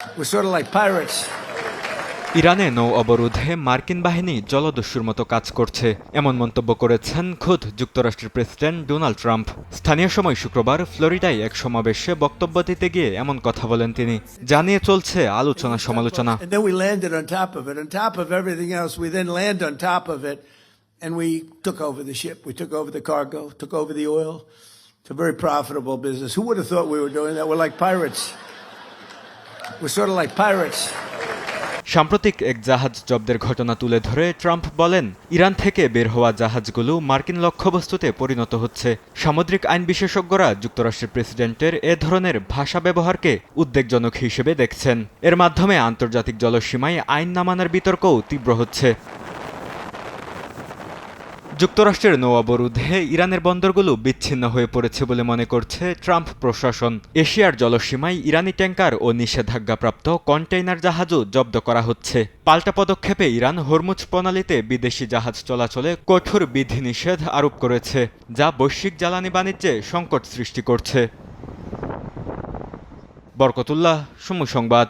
We're sort of like pirates. ইরানে নৌ অবরোধে মার্কিন বাহিনী জলদস্যুর মতো কাজ করছে এমন মন্তব্য করেছেন খোদ যুক্তরাষ্ট্রের প্রেসিডেন্ট ডোনাল্ড ট্রাম্প। স্থানীয় সময় শুক্রবার ফ্লোরিডায় এক সমাবেশে বক্তব্য দিতে গিয়ে এমন কথা বলেন তিনি। জানিয়ে চলছে আলোচনা সমালোচনা। And then we landed on top of it. On top of everything else, we then land on top of it, and we took over the ship. We took over the cargo, took over the oil. It's a very profitable business. Who would have thought we were doing that? We're like pirates. We're sort of like pirates. সাম্প্রতিক এক জাহাজ জব্দের ঘটনা তুলে ধরে Trump বলেন, Iran থেকে বের হওয়া জাহাজগুলো মার্কিন লক্ষ্যবস্তুতে পরিণত হচ্ছে। সামুদ্রিক আইন বিশেষজ্ঞরা যুক্তরাষ্ট্রের প্রেসিডেন্টের এ ধরনের ভাষা ব্যবহারকে উদ্বেগজনক হিসেবে দেখছেন। এর মাধ্যমে আন্তর্জাতিক জলসীমায় আইন না মানার বিতর্কও তীব্র হচ্ছে। যুক্তরাষ্ট্রের নৌ অবরোধে ইরানের বন্দরগুলো বিচ্ছিন্ন হয়ে পড়েছে বলে মনে করছে ট্রাম্প প্রশাসন। এশিয়ার জলসীমায় ইরানি ট্যাঙ্কার ও নিষেধাজ্ঞাপ্রাপ্ত কন্টেইনার জাহাজও জব্দ করা হচ্ছে। পাল্টা পদক্ষেপে ইরান হরমুজ প্রণালীতে বিদেশি জাহাজ চলাচলে কঠোর বিধিনিষেধ আরোপ করেছে, যা বৈশ্বিক জ্বালানি বাণিজ্যে সংকট সৃষ্টি করছে। বরকতুল্লাহ, সময় সংবাদ।